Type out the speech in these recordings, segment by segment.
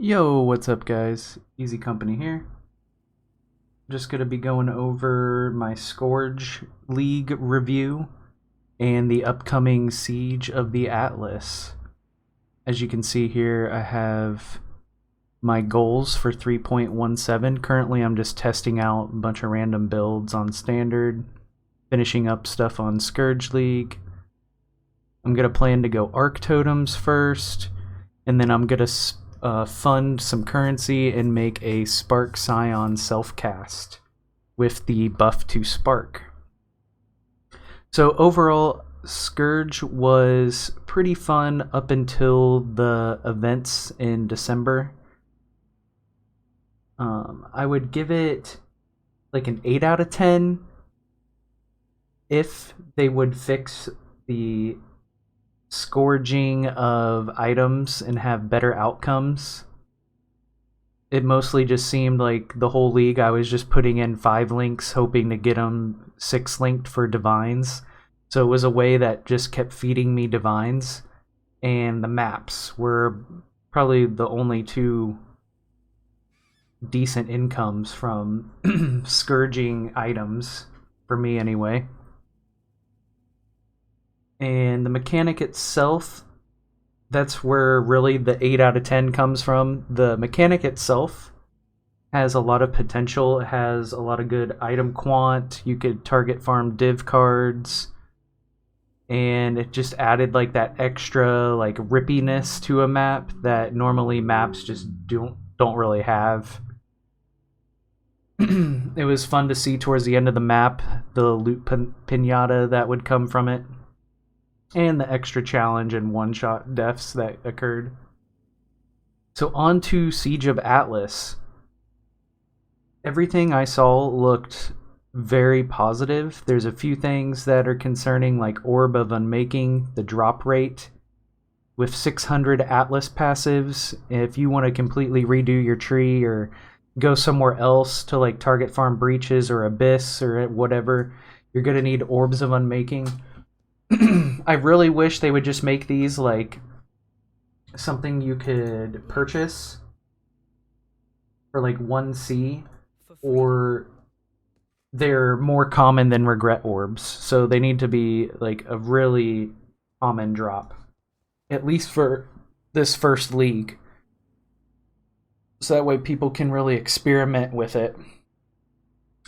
Yo, what's up guys? Easy Company here. Just gonna be going over my Scourge League review and the upcoming Siege of the Atlas. As you can see here, I have my goals for 3.17. Currently I'm just testing out a bunch of random builds on Standard, finishing up stuff on Scourge League. I'm gonna plan to go Arc Totems first, and then I'm gonna fund some currency and make a Spark Scion self-cast with the buff to Spark. So overall, Scourge was pretty fun up until the events in December. I would give it like an 8 out of 10 if they would fix the scourging of items and have better outcomes. It mostly just seemed like the whole league I was just putting in 5 links hoping to get them 6 linked for divines. So it was a way that just kept feeding me divines, and the maps were probably the only 2 decent incomes from scourging items for me anyway. And the mechanic itself, that's where really the 8 out of 10 comes from. The mechanic itself has a lot of potential. It has a lot of good item quant. You could target farm div cards, and it just added like that extra like rippiness to a map that normally maps just don't really have. It was fun to see towards the end of the map the loot pinata that would come from it, and the extra challenge and one-shot deaths that occurred. So on to Siege of Atlas. Everything I saw looked very positive. There's a few things that are concerning, like Orb of Unmaking, the drop rate. With 600 Atlas passives, if you want to completely redo your tree or go somewhere else to like target farm breaches or abyss or whatever, you're going to need Orbs of Unmaking. I really wish they would just make these like something you could purchase for like 1C, or they're more common than regret orbs, so they need to be like a really common drop, at least for this first league, so that way people can really experiment with it.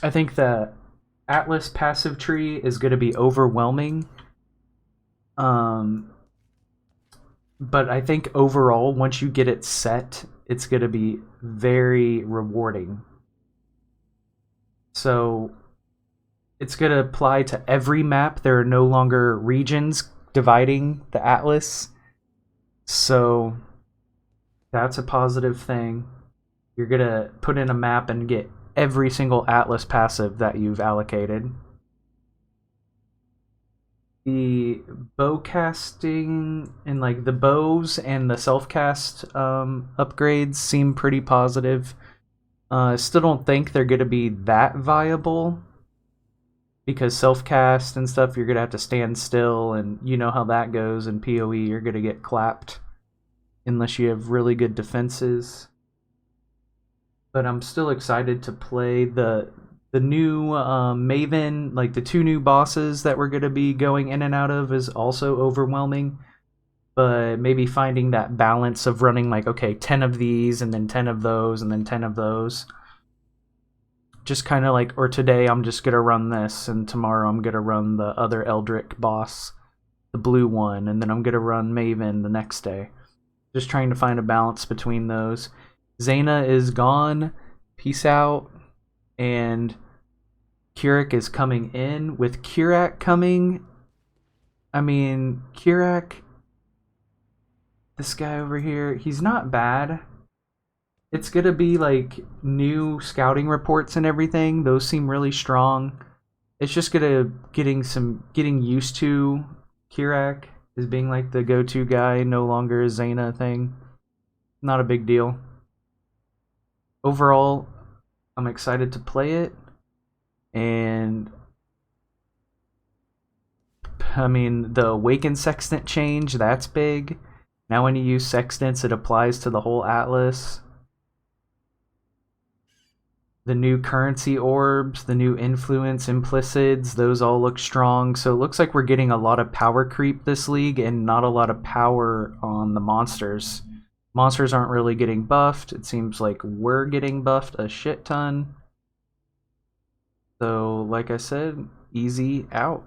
I think the Atlas passive tree is going to be overwhelming. But I think overall, once you get it set, it's going to be very rewarding. So it's going to apply to every map. There are no longer regions dividing the Atlas. So that's a positive thing. You're going to put in a map and get every single Atlas passive that you've allocated. The bow casting and like the bows and the self-cast upgrades seem pretty positive. I still don't think they're going to be that viable, because self-cast and stuff, you're going to have to stand still, and you know how that goes in PoE. You're going to get clapped unless you have really good defenses. But I'm still excited to play the new Maven. Like the 2 new bosses that we're going to be going in and out of is also overwhelming. But maybe finding that balance of running like, okay, 10 of these and then 10 of those and then 10 of those. Just kind of like, or today I'm just going to run this, and tomorrow I'm going to run the other Eldritch boss, the blue one, and then I'm going to run Maven the next day. Just trying to find a balance between those. Zaina is gone. Peace out. And Kurak is coming in. With Kurak coming, I mean, Kurak, this guy over here, he's not bad. It's gonna be like new scouting reports and everything. Those seem really strong. It's just gonna getting used to Kurak as being like the go-to guy, no longer a Zaina thing. Not a big deal. Overall, I'm excited to play it, and I mean the Awakened Sextant change, that's big. Now when you use sextants, it applies to the whole atlas. The new currency orbs, the new influence implicids, those all look strong. So it looks like we're getting a lot of power creep this league and not a lot of power on the monsters. Monsters aren't really getting buffed. It seems like we're getting buffed a shit ton. So, like I said, easy out.